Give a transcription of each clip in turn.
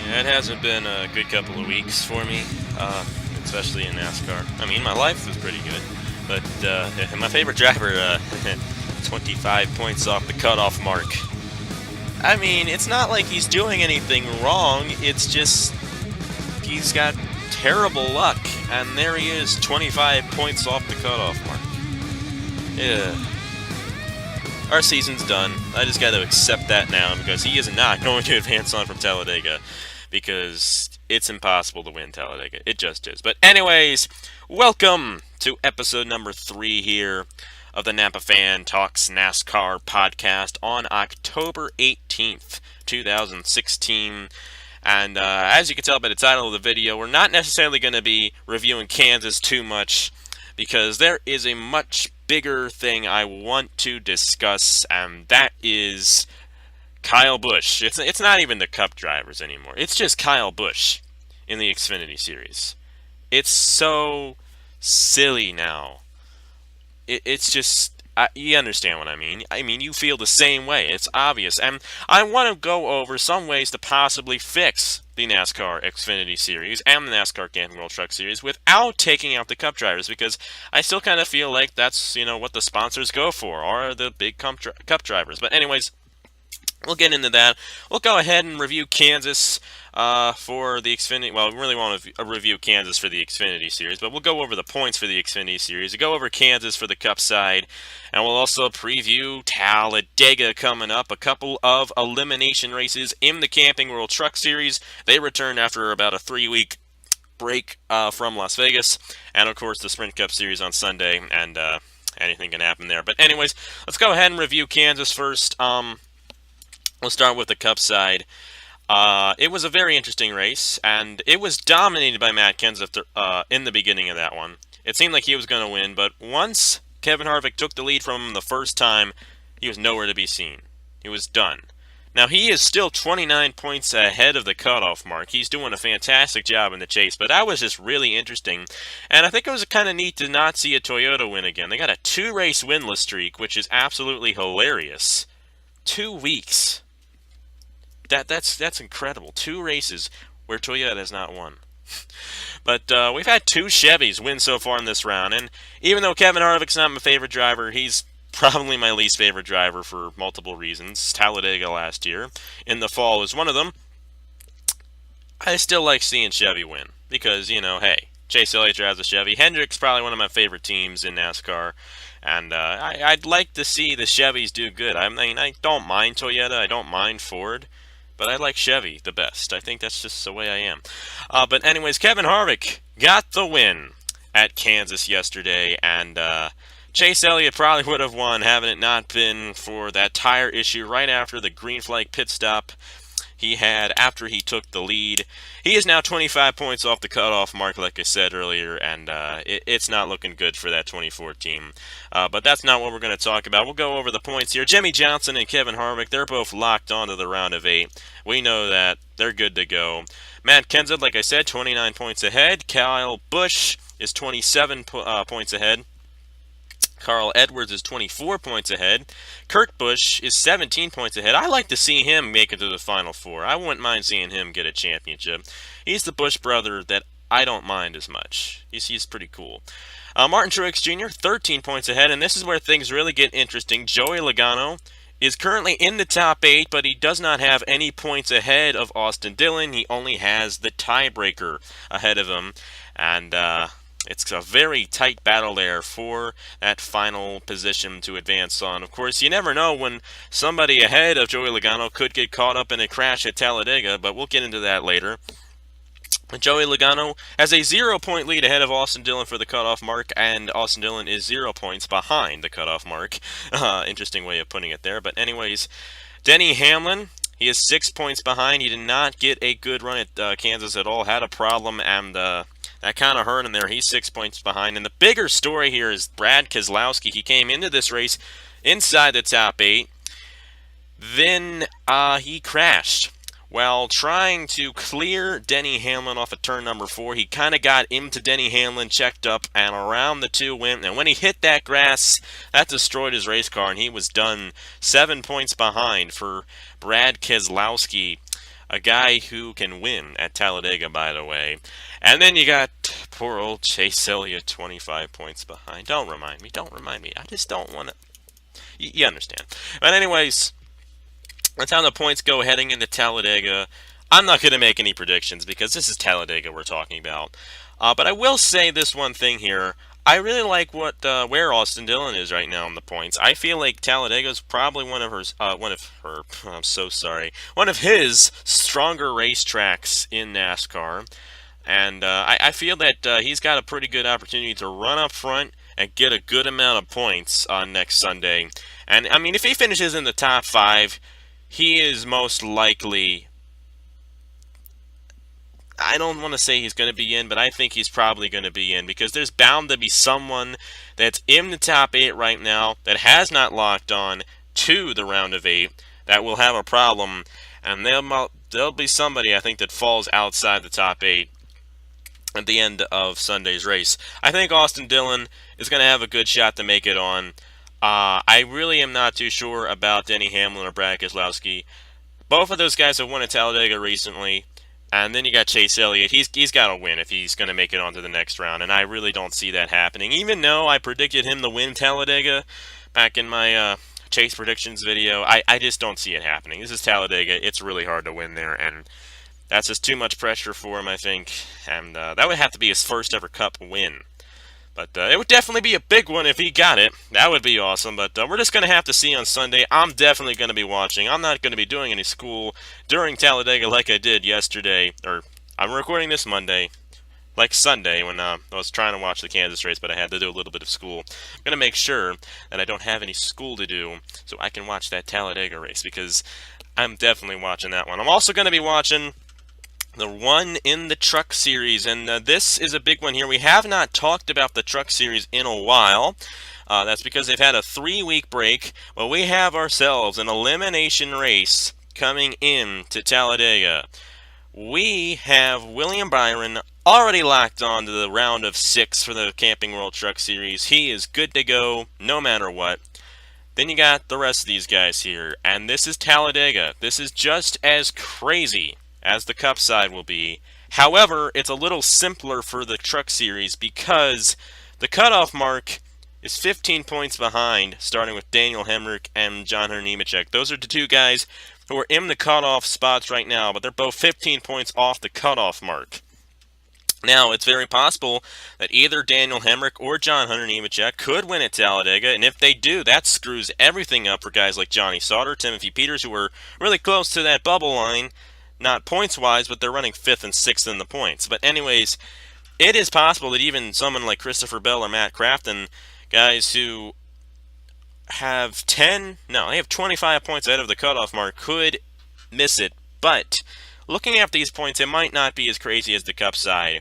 Yeah, it hasn't been a good couple of weeks for me, especially in NASCAR. I mean, my life was pretty good, but my favorite driver, 25 points off the cutoff mark. I mean, it's not like he's doing anything wrong, it's just he's got terrible luck, and there he is, 25 points off the cutoff mark. Yeah. Our season's done. I just got to accept that now because he is not going to advance on from Talladega because it's impossible to win Talladega. It just is. But anyways, welcome to episode number 3 here of the NAPA Talks NASCAR podcast on October 18th, 2016. And as you can tell by the title of the video, we're not necessarily going to be reviewing Kansas too much because there is a much bigger thing I want to discuss, and that is Kyle Busch. It's not even the Cup drivers anymore. It's just Kyle Busch in the Xfinity Series. It's so silly now. It's just... you understand what I mean. I mean, you feel the same way. It's obvious. And I want to go over some ways to possibly fix the NASCAR Xfinity Series and the NASCAR Camping World Truck Series without taking out the Cup drivers, because I still kind of feel like that's, what the sponsors go for, are the big Cup drivers. But anyways, we'll get into that. We'll go ahead and review Kansas for the Xfinity. Well, we really want to review Kansas for the Xfinity Series, but we'll go over the points for the Xfinity Series. We'll go over Kansas for the Cup side, and we'll also preview Talladega coming up. A couple of elimination races in the Camping World Truck Series. They returned after about a 3-week break from Las Vegas, and of course the Sprint Cup Series on Sunday, and anything can happen there. But anyways, let's go ahead and review Kansas first. We'll start with the Cup side. It was a very interesting race, and it was dominated by Matt Kenseth in the beginning of that one. It seemed like he was going to win, but once Kevin Harvick took the lead from him the first time, he was nowhere to be seen. He was done. Now, he is still 29 points ahead of the cutoff mark. He's doing a fantastic job in the chase, but that was just really interesting. And I think it was kind of neat to not see a Toyota win again. They got a 2-race winless streak, which is absolutely hilarious. 2 weeks. That's incredible. 2 races where Toyota has not won. But we've had 2 Chevys win so far in this round, and even though Kevin Harvick's not my favorite driver, he's probably my least favorite driver for multiple reasons. Talladega last year in the fall is one of them. I still like seeing Chevy win because, hey, Chase Elliott drives a Chevy. Hendrick's probably one of my favorite teams in NASCAR. And I'd like to see the Chevys do good. I mean, I don't mind Toyota. I don't mind Ford. But I like Chevy the best. I think that's just the way I am. But anyways, Kevin Harvick got the win at Kansas yesterday. And Chase Elliott probably would have won having it not been for that tire issue right after the green flag pit stop he had after he took the lead. He is now 25 points off the cutoff mark, like I said earlier, and it's not looking good for that 24 team. But that's not what we're going to talk about. We'll go over the points here. Jimmie Johnson and Kevin Harvick, they're both locked onto the round of 8. We know that. They're good to go. Matt Kenseth, like I said, 29 points ahead. Kyle Busch is 27 points ahead. Carl Edwards is 24 points ahead. Kurt Busch is 17 points ahead. I like to see him make it to the Final Four. I wouldn't mind seeing him get a championship. He's the Busch brother that I don't mind as much. He's pretty cool. Martin Truex Jr., 13 points ahead, and this is where things really get interesting. Joey Logano is currently in the top 8, but he does not have any points ahead of Austin Dillon. He only has the tiebreaker ahead of him, and it's a very tight battle there for that final position to advance on. Of course, you never know when somebody ahead of Joey Logano could get caught up in a crash at Talladega, but we'll get into that later. Joey Logano has a 0-point lead ahead of Austin Dillon for the cutoff mark, and Austin Dillon is 0 points behind the cutoff mark. Interesting way of putting it there. But anyways, Denny Hamlin, he is 6 points behind. He did not get a good run at Kansas at all. Had a problem, and that kind of hurt him there. He's 6 points behind. And the bigger story here is Brad Keselowski. He came into this race inside the top 8. Then he crashed. while trying to clear Denny Hamlin off of turn number 4. He kind of got into Denny Hamlin, checked up, and around the 2 went. And when he hit that grass, that destroyed his race car, and he was done 7 points behind for Brad Keselowski, a guy who can win at Talladega, by the way. And then you got poor old Chase Elliott, 25 points behind. Don't remind me. I just don't want to. You understand. But anyways, that's how the points go heading into Talladega. I'm not going to make any predictions because this is Talladega we're talking about. But I will say this one thing here. I really like where Austin Dillon is right now in the points. I feel like Talladega is probably one of I'm so sorry, one of his stronger racetracks in NASCAR, and I feel that he's got a pretty good opportunity to run up front and get a good amount of points on next Sunday. And I mean, if he finishes in the top 5, he is most likely. I don't want to say he's going to be in, but I think he's probably going to be in because there's bound to be someone that's in the top 8 right now that has not locked on to the round of 8 that will have a problem, and there'll be somebody I think that falls outside the top 8 at the end of Sunday's race. I think Austin Dillon is going to have a good shot to make it on. I really am not too sure about Denny Hamlin or Brad Keselowski. Both of those guys have won at Talladega recently. And then you got Chase Elliott. He's got to win if he's going to make it on to the next round. And I really don't see that happening. Even though I predicted him to win Talladega back in my Chase predictions video, I just don't see it happening. This is Talladega. It's really hard to win there. And that's just too much pressure for him, I think. And that would have to be his first ever Cup win. But it would definitely be a big one if he got it. That would be awesome. But we're just going to have to see on Sunday. I'm definitely going to be watching. I'm not going to be doing any school during Talladega like I did yesterday. Or I'm recording this Monday, like Sunday when I was trying to watch the Kansas race, but I had to do a little bit of school. I'm going to make sure that I don't have any school to do so I can watch that Talladega race because I'm definitely watching that one. I'm also going to be watching the one in the Truck Series, and this is a big one here. We have not talked about the Truck Series in a while. That's because they've had a 3-week break. Well, we have ourselves an elimination race coming in to Talladega. We have William Byron already locked on to the round of 6 for the Camping World Truck Series. He is good to go no matter what. Then you got the rest of these guys here, and this is Talladega. This is just as crazy as the Cup side will be. However, it's a little simpler for the Truck Series because the cutoff mark is 15 points behind, starting with Daniel Hemrick and John Hunter Nemechek. Those are the two guys who are in the cutoff spots right now, but they're both 15 points off the cutoff mark. Now, it's very possible that either Daniel Hemrick or John Hunter Nemechek could win at Talladega, and if they do, that screws everything up for guys like Johnny Sauter, Timothy Peters, who are really close to that bubble line. Not points-wise, but they're running 5th and 6th in the points. But anyways, it is possible that even someone like Christopher Bell or Matt Crafton, guys who have they have 25 points ahead of the cutoff mark, could miss it. But looking at these points, it might not be as crazy as the Cup side.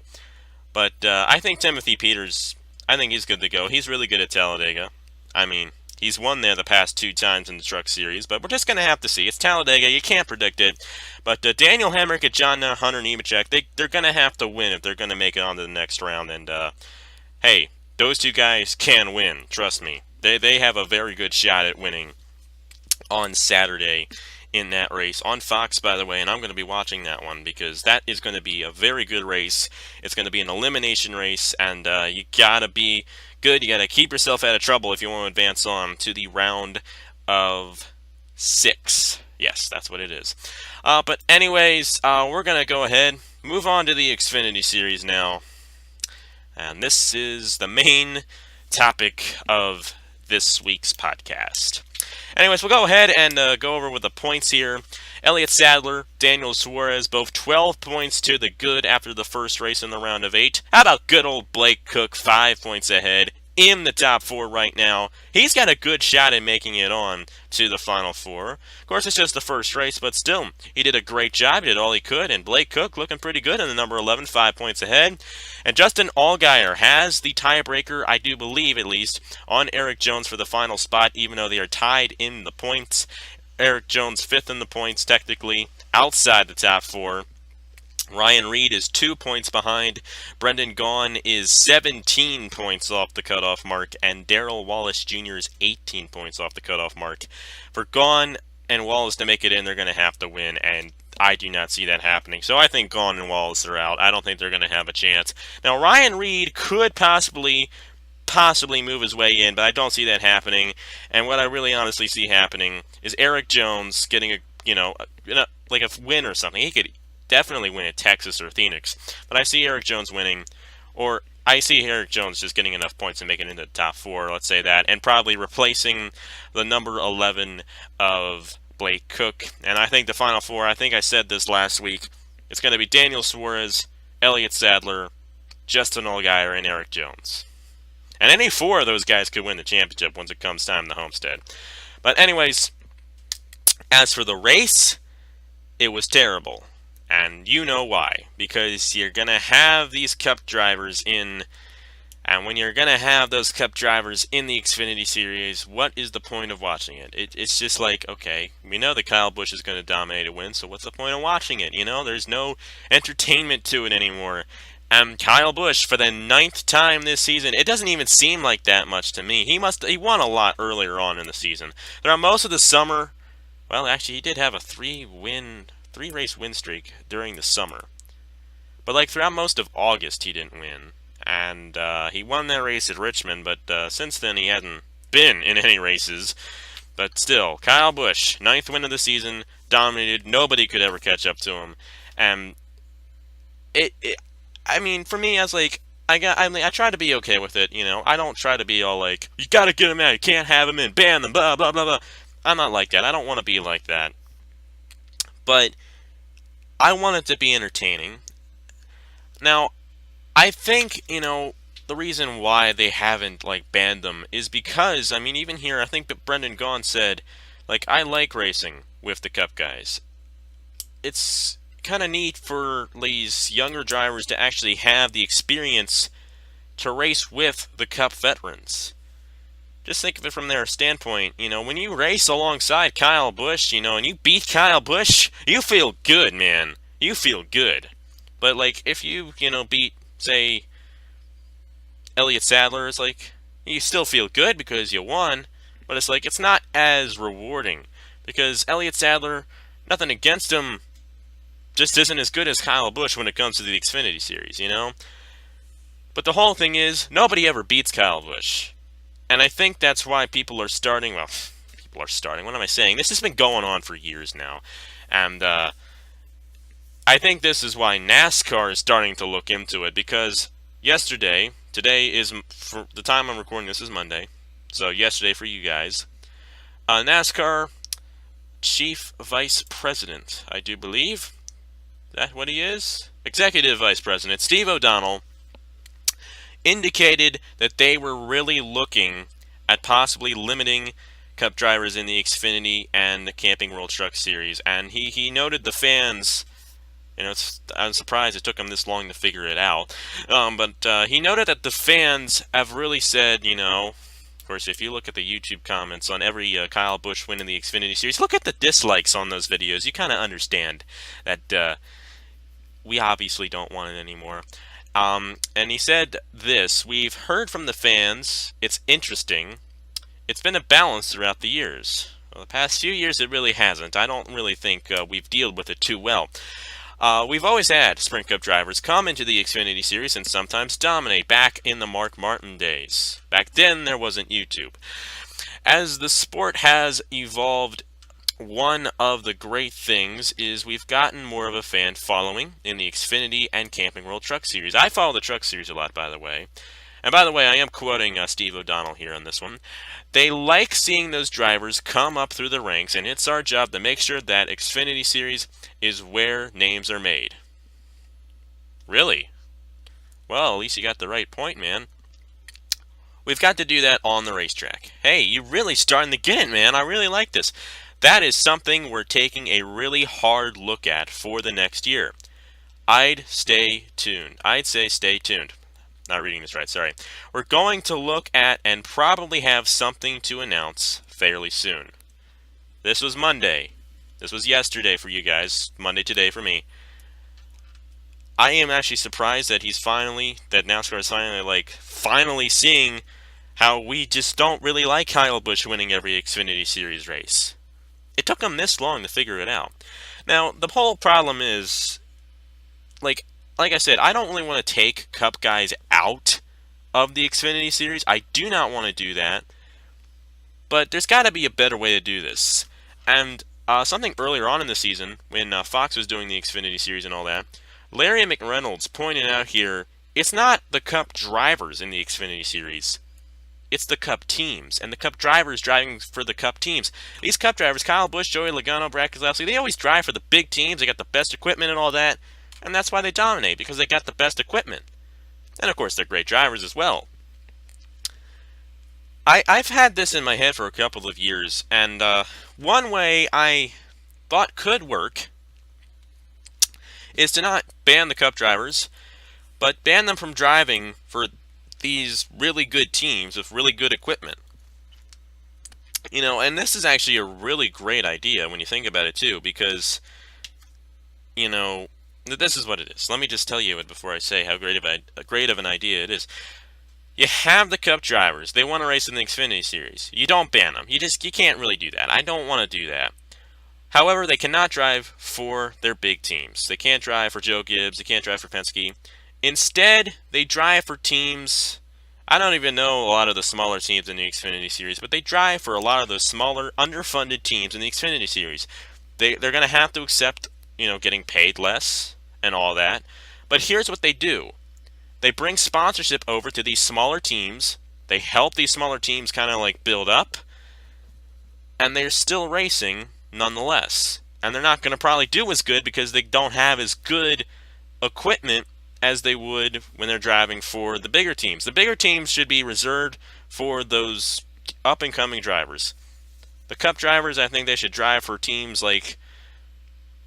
But I think Timothy Peters, I think he's good to go. He's really good at Talladega. I mean, he's won there the past 2 times in the Truck Series, but we're just going to have to see. It's Talladega. You can't predict it. But Daniel Hemrick and John Hunter Nemechek, they're going to have to win if they're going to make it on to the next round. And, hey, those 2 guys can win. Trust me. They have a very good shot at winning on Saturday in that race. On Fox, by the way, and I'm going to be watching that one because that is going to be a very good race. It's going to be an elimination race, and you got to be good. You got to keep yourself out of trouble if you want to advance on to the round of 6. Yes, that's what it is. But anyways, we're going to go ahead, move on to the Xfinity Series now. And this is the main topic of this week's podcast. Anyways, we'll go ahead and go over with the points here. Elliott Sadler, Daniel Suarez, both 12 points to the good after the first race in the round of 8. How about good old Blake Cook, 5 points ahead, in the top 4 right now. He's got a good shot at making it on to the Final 4. Of course, it's just the first race, but still, he did a great job. He did all he could, and Blake Cook looking pretty good in the number 11, 5 points ahead. And Justin Allgaier has the tiebreaker, I do believe at least, on Eric Jones for the final spot, even though they are tied in the points. Eric Jones 5th in the points, technically, outside the top 4. Ryan Reed is 2 points behind. Brendan Gaughan is 17 points off the cutoff mark, and Darrell Wallace Jr. is 18 points off the cutoff mark. For Gaughan and Wallace to make it in, they're going to have to win, and I do not see that happening. So I think Gaughan and Wallace are out. I don't think they're going to have a chance. Now, Ryan Reed could possibly move his way in, but I don't see that happening. And what I really honestly see happening is Eric Jones getting a win or something. He could definitely win at Texas or Phoenix, but I see Eric Jones winning, or I see Eric Jones just getting enough points and making it into the top 4, let's say that, and probably replacing the number 11 of Blake Cook. And I think the final 4, I think I said this last week, it's going to be Daniel Suarez, Elliott Sadler, Justin Allgaier, and Eric Jones. And any 4 of those guys could win the championship once it comes time to Homestead. But anyways, as for the race, it was terrible. And you know why. Because you're going to have these Cup drivers in, and when you're going to have those Cup drivers in the Xfinity Series, what is the point of watching it? It's just like, okay, we know that Kyle Busch is going to dominate a win, so what's the point of watching it? You know, there's no entertainment to it anymore. Kyle Busch, for the 9th time this season, it doesn't even seem like that much to me. He won a lot earlier on in the season. Throughout most of the summer, well, actually, he did have a 3-race win streak during the summer. But like throughout most of August, he didn't win. And he won that race at Richmond, but since then he hasn't been in any races. But still, Kyle Busch, 9th win of the season, dominated. Nobody could ever catch up to him. And I mean, for me, I was like, I try to be okay with it, you know. I don't try to be all like, you gotta get him out, you can't have him in, ban them, blah, blah, blah, blah. I'm not like that. I don't want to be like that. But I want it to be entertaining. Now, I think, you know, the reason why they haven't, like, banned them is because, I mean, even here, I think that Brendan Gaughan said, like, I like racing with the Cup guys. It's kind of neat for these younger drivers to actually have the experience to race with the Cup veterans. Just think of it from their standpoint. You know, when you race alongside Kyle Busch, you know, and you beat Kyle Busch, you feel good, man. You feel good. But, like, if you beat, say, Elliott Sadler, it's like, you still feel good because you won, but it's like, it's not as rewarding. Because Elliott Sadler, nothing against him, just isn't as good as Kyle Busch when it comes to the Xfinity Series, you know? But the whole thing is, nobody ever beats Kyle Busch. And I think that's why people are starting, what am I saying? This has been going on for years now. And I think this is why NASCAR is starting to look into it, because today is, for the time I'm recording this is Monday, so yesterday for you guys, NASCAR Chief Vice President, I do believe, is that what he is? Executive Vice President Steve O'Donnell indicated that they were really looking at possibly limiting Cup drivers in the Xfinity and the Camping World Truck Series, and he noted the fans. You know, I'm surprised it took him this long to figure it out. But he noted that the fans have really said, you know, of course, if you look at the YouTube comments on every Kyle Busch win in the Xfinity Series, look at the dislikes on those videos. You kind of understand that we obviously don't want it anymore. And he said this: we've heard from the fans, it's interesting. It's been a balance throughout the years. Well, the past few years it really hasn't. I don't really think we've dealt with it too well. We've always had Sprint Cup drivers come into the Xfinity Series and sometimes dominate, back in the Mark Martin days. Back then, there wasn't YouTube. As the sport has evolved, one of the great things is we've gotten more of a fan following in the Xfinity and Camping World Truck Series. I follow the Truck Series a lot, by the way. And by the way, I am quoting Steve O'Donnell here on this one. They like seeing those drivers come up through the ranks, and it's our job to make sure that Xfinity Series is where names are made. Really? Well, at least you got the right point, man. We've got to do that on the racetrack. Hey, you're really starting to get it, man. I really like this. That is something we're taking a really hard look at for the next year. I'd say stay tuned. Not reading this right, sorry. We're going to look at and probably have something to announce fairly soon. This was Monday. This was yesterday for you guys, Monday today for me. I am actually surprised that that NASCAR is finally seeing how we just don't really like Kyle Busch winning every Xfinity Series race. It took them this long to figure it out. Now, the whole problem is, like I said, I don't really want to take Cup guys out of the Xfinity Series. I do not want to do that. But there's got to be a better way to do this. And something earlier on in the season, when Fox was doing the Xfinity Series and all that, Larry McReynolds pointed out here, it's not the Cup drivers in the Xfinity Series. It's the Cup teams, and the Cup drivers driving for the Cup teams. These Cup drivers, Kyle Busch, Joey Logano, Brad Keselowski, they always drive for the big teams. They got the best equipment and all that, and that's why they dominate, because they got the best equipment. And of course, they're great drivers as well. I've had this in my head for a couple of years, and one way I thought could work is to not ban the Cup drivers, but ban them from driving for these really good teams with really good equipment. And this is actually a really great idea when you think about it too, because, this is what it is. Let me just tell you it before I say how great of an idea it is. You have the Cup drivers. They want to race in the Xfinity Series. You don't ban them. You can't really do that. I don't want to do that. However, they cannot drive for their big teams. They can't drive for Joe Gibbs. They can't drive for Penske. Instead, they drive for teams. I don't even know a lot of the smaller teams in the Xfinity Series, but they drive for a lot of those smaller, underfunded teams in the Xfinity Series. They're going to have to accept, getting paid less and all that. But here's what they do. They bring sponsorship over to these smaller teams. They help these smaller teams kind of build up. And they're still racing nonetheless. And they're not going to probably do as good because they don't have as good equipment as they would when they're driving for the bigger teams. The bigger teams should be reserved for those up-and-coming drivers. The Cup drivers, I think they should drive for teams like...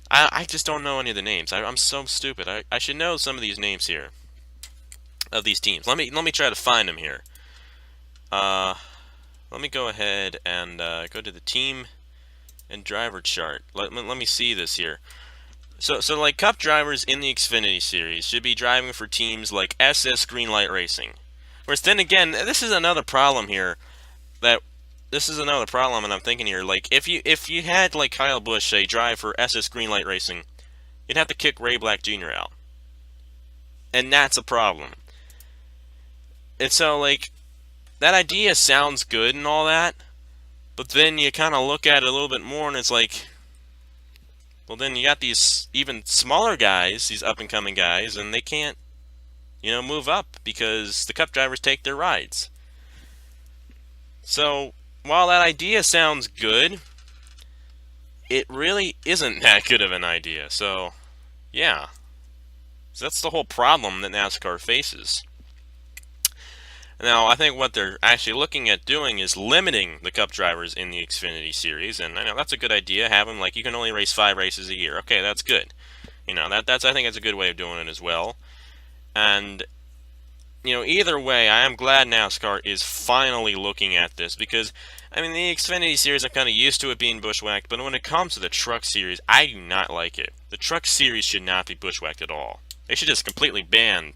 I just don't know any of the names. I'm so stupid. I should know some of these names here of these teams. Let me try to find them here. Let me go ahead and go to the team and driver chart. Let me see this here. So Cup drivers in the Xfinity Series should be driving for teams like SS Greenlight Racing. Whereas then again, this is another problem here. And I'm thinking here, if you had Kyle Busch say drive for SS Greenlight Racing, you'd have to kick Ray Black Jr. out. And that's a problem. And so that idea sounds good and all that, but then you kind of look at it a little bit more and it's well, then you got these even smaller guys, these up-and-coming guys, and they can't, move up because the Cup drivers take their rides. So, while that idea sounds good, it really isn't that good of an idea. So, yeah. So that's the whole problem that NASCAR faces. Now, I think what they're actually looking at doing is limiting the Cup drivers in the Xfinity Series, and I know that's a good idea. Have them you can only race 5 races a year. Okay, that's good. I think that's a good way of doing it as well. And either way, I am glad NASCAR is finally looking at this because the Xfinity Series, I'm kind of used to it being bushwhacked, but when it comes to the Truck Series, I do not like it. The Truck Series should not be bushwhacked at all. They should just completely ban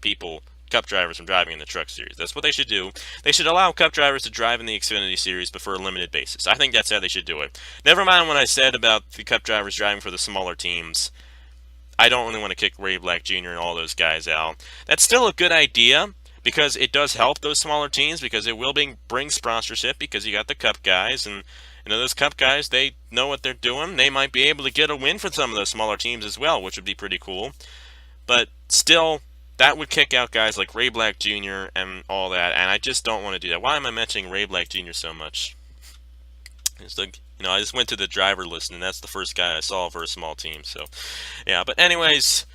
Cup drivers from driving in the Truck Series. That's what they should do. They should allow Cup drivers to drive in the Xfinity Series, but for a limited basis. I think that's how they should do it. Never mind what I said about the Cup drivers driving for the smaller teams. I don't really want to kick Ray Black Jr. and all those guys out. That's still a good idea because it does help those smaller teams because it will bring sponsorship because you got the Cup guys and those Cup guys, they know what they're doing. They might be able to get a win for some of those smaller teams as well, which would be pretty cool. But still, that would kick out guys like Ray Black Jr. and all that, and I just don't want to do that. Why am I mentioning Ray Black Jr. so much? It's I just went to the driver list, and that's the first guy I saw for a small team. So, yeah. But anyways,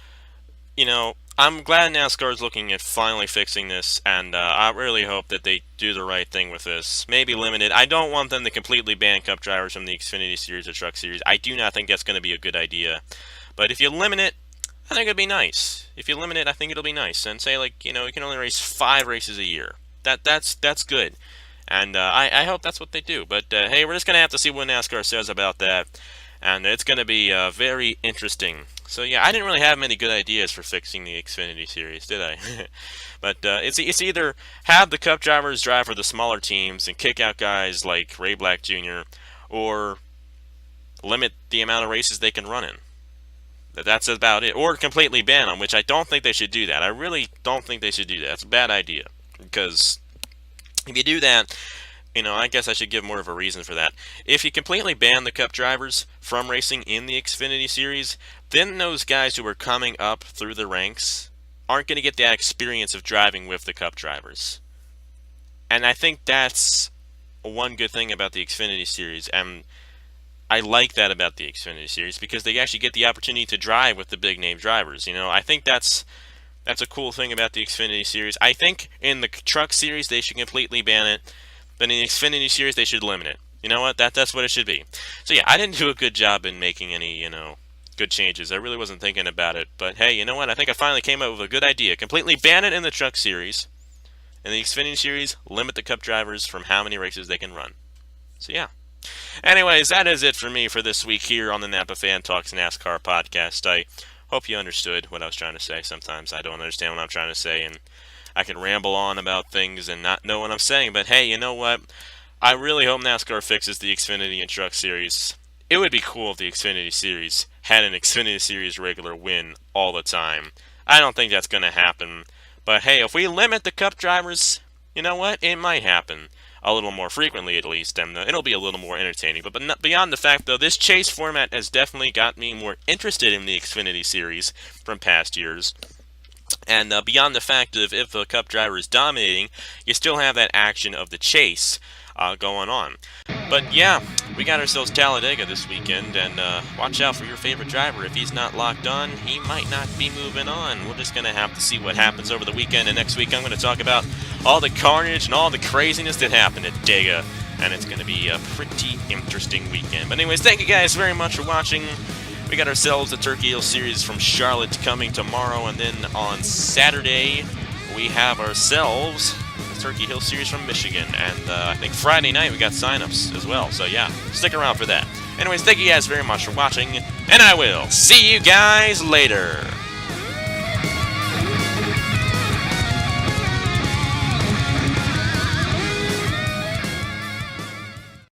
I'm glad NASCAR is looking at finally fixing this, and I really hope that they do the right thing with this. Maybe limited. I don't want them to completely ban Cup drivers from the Xfinity Series or Truck Series. I do not think that's going to be a good idea. But if you limit it, I think it'd be nice. If you limit it, I think it'll be nice. And say, you can only race 5 races a year. That's good. And I hope that's what they do. But, hey, we're just going to have to see what NASCAR says about that. and it's going to be very interesting. So yeah, I didn't really have many good ideas for fixing the Xfinity Series, did I? But it's either have the Cup drivers drive for the smaller teams and kick out guys like Ray Black Jr., or limit the amount of races they can run in. That's about it. Or completely ban them, which I don't think they should do that. I really don't think they should do that. It's a bad idea. Because if you do that, I guess I should give more of a reason for that. If you completely ban the Cup drivers from racing in the Xfinity Series, then those guys who are coming up through the ranks aren't going to get that experience of driving with the Cup drivers. And I think that's one good thing about the Xfinity Series, and I like that about the Xfinity Series because they actually get the opportunity to drive with the big name drivers. I think that's a cool thing about the Xfinity Series. I think in the Truck Series they should completely ban it, but in the Xfinity Series they should limit it. You know what? That's what it should be. So yeah, I didn't do a good job in making any good changes. I really wasn't thinking about it, but hey, you know what? I think I finally came up with a good idea. Completely ban it in the Truck Series. In the Xfinity Series, limit the Cup drivers from how many races they can run. So yeah. Anyways, that is it for me for this week here on the Napa Fan Talks NASCAR podcast. I hope you understood what I was trying to say. Sometimes I don't understand what I'm trying to say, and I can ramble on about things and not know what I'm saying. But hey, you know what? I really hope NASCAR fixes the Xfinity and Truck Series. It would be cool if the Xfinity Series had an Xfinity Series regular win all the time. I don't think that's going to happen. But hey, if we limit the Cup drivers, you know what? It might happen. A little more frequently, at least, and it'll be a little more entertaining. But beyond the fact, though, this chase format has definitely got me more interested in the Xfinity Series from past years. And beyond the fact of if a Cup driver is dominating, you still have that action of the chase going on. But yeah, we got ourselves Talladega this weekend, and watch out for your favorite driver. If he's not locked on, he might not be moving on. We're just going to have to see what happens over the weekend, and next week I'm going to talk about all the carnage and all the craziness that happened at Dega, and it's going to be a pretty interesting weekend. But anyways, thank you guys very much for watching. We got ourselves the Turkey Hill Series from Charlotte coming tomorrow, and then on Saturday we have ourselves the Turkey Hill Series from Michigan, and I think Friday night we got signups as well, so yeah, stick around for that. Anyways, thank you guys very much for watching, and I will see you guys later.